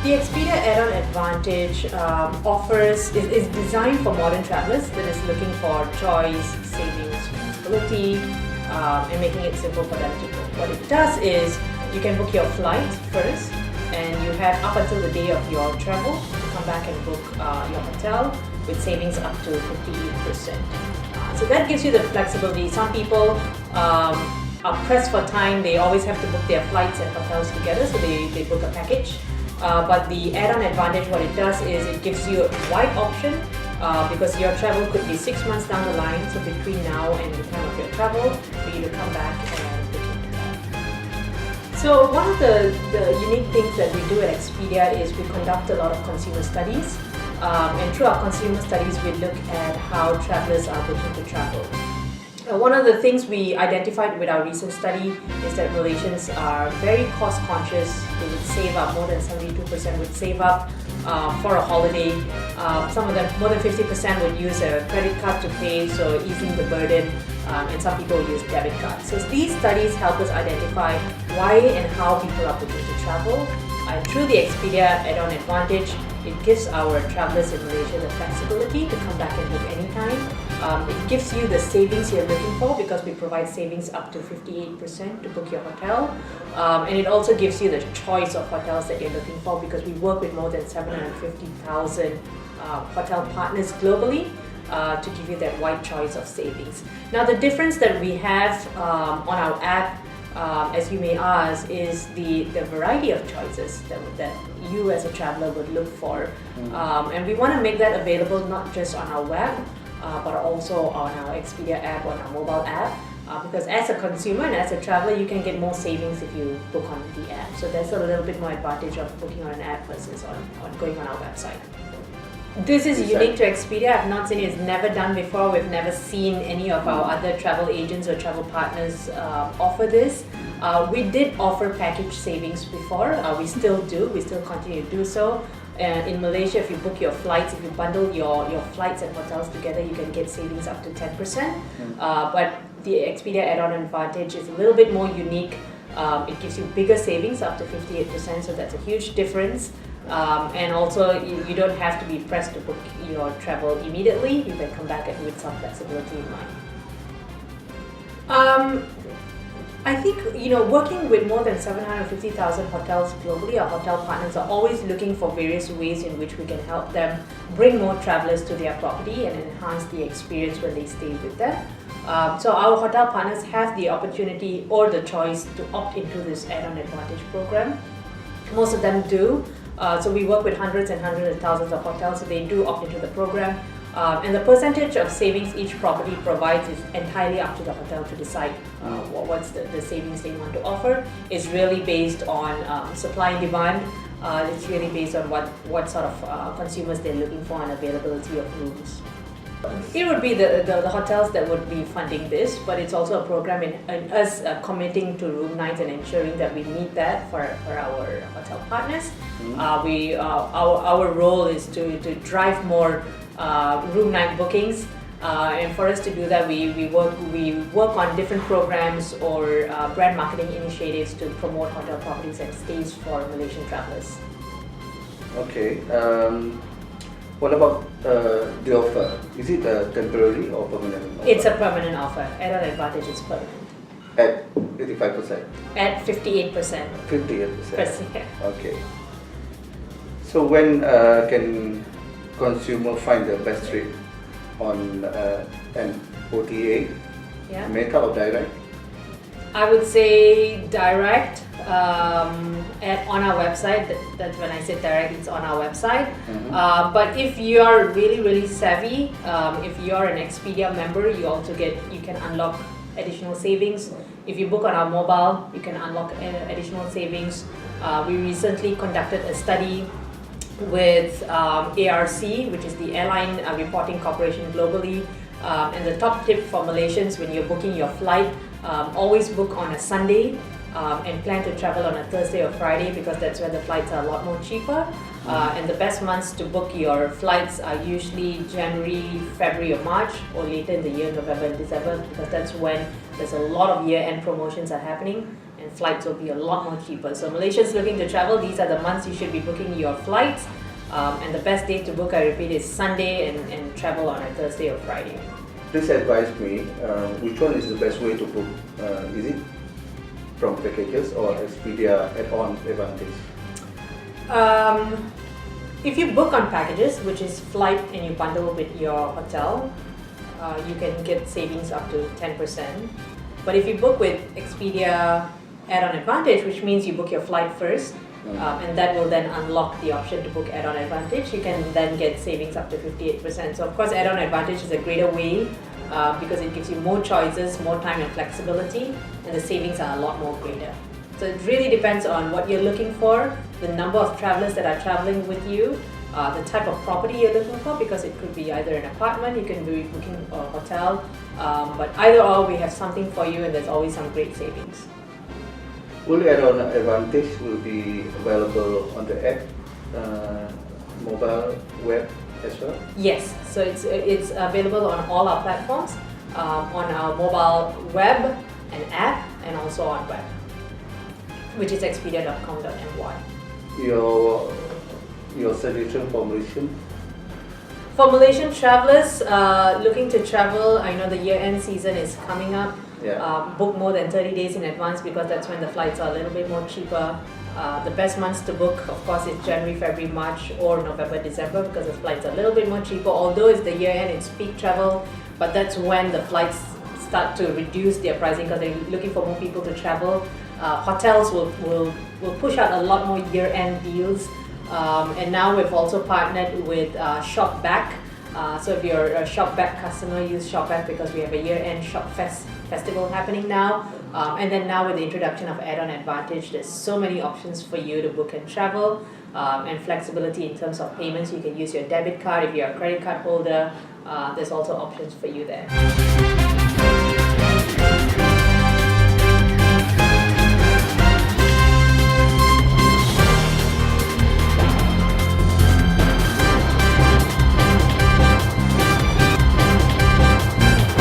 The Expedia Addon Advantage is designed for modern travelers that is looking for choice, savings, flexibility, and making it simple for them to book. What it does is you can book your flight first, and you have up until the day of your travel to come back and book your hotel with savings up to 58%. So that gives you the flexibility. Some people are pressed for time. They always have to book their flights and hotels together, so they book a package. But the add-on advantage, what it does is it gives you a wide option because your travel could be 6 months down the line, so between now and the time of your travel, for you to come back and book into that. So one of the unique things that we do at Expedia is we conduct a lot of consumer studies. And through our consumer studies, we look at how travelers are looking to travel. One of the things we identified with our recent study is that Malaysians are very cost conscious. They would save up, more than 72% would save up for a holiday. Some of them, more than 50% would use a credit card to pay, so easing the burden, and some people use debit cards. So these studies help us identify why and how people are looking to travel. And through the Expedia Add-on Advantage, it gives our travelers in Malaysia the flexibility to come back and book anytime. It gives you the savings you're looking for because we provide savings up to 58% to book your hotel. And it also gives you the choice of hotels that you're looking for because we work with more than 750,000 hotel partners globally to give you that wide choice of savings. Now the difference that we have on our app, as you may ask, is the variety of choices that you as a traveler would look for. And we want to make that available not just on our web, but also on our Expedia app, on our mobile app. Because as a consumer and as a traveler, you can get more savings if you book on the app. So there's a little bit more advantage of booking on an app versus on going on our website. This is unique to Expedia. I've not seen it. It's never done before. We've never seen any of our other travel agents or travel partners offer this. We did offer package savings before. We still do. We still continue to do so. In Malaysia, if you book your flights, if you bundle your flights and hotels together, you can get savings up to 10%. But the Expedia Add-on Advantage is a little bit more unique. It gives you bigger savings up to 58%, so that's a huge difference. And also, you don't have to be pressed to book your travel immediately. You can come back and with some flexibility in mind. I think, working with more than 750,000 hotels globally, our hotel partners are always looking for various ways in which we can help them bring more travelers to their property and enhance the experience when they stay with them. So our hotel partners have the opportunity or the choice to opt into this Add-on Advantage program. Most of them do. So we work with hundreds and hundreds of thousands of hotels, so they do opt into the program. And the percentage of savings each property provides is entirely up to the hotel to decide what's the savings they want to offer. It's really based on supply and demand. It's really based on what sort of consumers they're looking for and availability of rooms. It would be the hotels that would be funding this, but it's also a program in us committing to room nights and ensuring that we meet that for our hotel partners. Our role is to drive more room night bookings, and for us to do that, we work on different programs or brand marketing initiatives to promote hotel properties and stays for Malaysian travelers. Okay. What about the offer? Is it temporary or permanent offer? It's a permanent offer. Add-on Advantage is permanent. At 85%? At 58%. 58%. Okay. So when can consumer find the best rate on an OTA? Yeah. Meta or direct? I would say direct on our website. That's when I said direct, it's on our website. But if you are really savvy, if you are an Expedia member, you can unlock additional savings. If you book on our mobile, you can unlock additional savings. We recently conducted a study with ARC, which is the Airline Reporting Corporation globally. And the top tip for Malaysians when you're booking your flight, always book on a Sunday and plan to travel on a Thursday or Friday because that's when the flights are a lot more cheaper. And the best months to book your flights are usually January, February or March, or later in the year, November and December, because that's when there's a lot of year-end promotions are happening. and flights will be a lot more cheaper. So Malaysians looking to travel, these are the months you should be booking your flights. And the best day to book, I repeat, is Sunday and travel on a Thursday or Friday. Please advise me, which one is the best way to book? Is it from packages or Expedia add-on advantage? If you book on packages, which is flight and you bundle with your hotel, you can get savings up to 10%. But if you book with Expedia add-on advantage, which means you book your flight first, and that will then unlock the option to book add-on advantage, you can then get savings up to 58%. So of course add-on advantage is a greater way because it gives you more choices, more time and flexibility, and the savings are a lot more greater. So it really depends on what you're looking for, the number of travelers that are traveling with you, the type of property you're looking for, because it could be either an apartment, you can be booking a hotel, but either or, we have something for you, and there's always some great savings. Will add-on advantage will be available on the app, mobile, web as well? Yes, so it's available on all our platforms, on our mobile web and app, and also on web, which is expedia.com.my. Your suggestion for Malaysian? For Malaysian travelers looking to travel, I know the year-end season is coming up. Yeah. Book more than 30 days in advance because that's when the flights are a little bit more cheaper. The best months to book, of course, is January, February, March, or November, December, because the flights are a little bit more cheaper. Although it's the year-end, it's peak travel, but that's when the flights start to reduce their pricing because they're looking for more people to travel. Hotels will push out a lot more year-end deals. And now we've also partnered with ShopBack. So if you're a ShopBack customer, use ShopBack because we have a year-end shop festival happening now. And then now with the introduction of add-on advantage, there's so many options for you to book and travel, and flexibility in terms of payments. You can use your debit card if you're a credit card holder. There's also options for you there.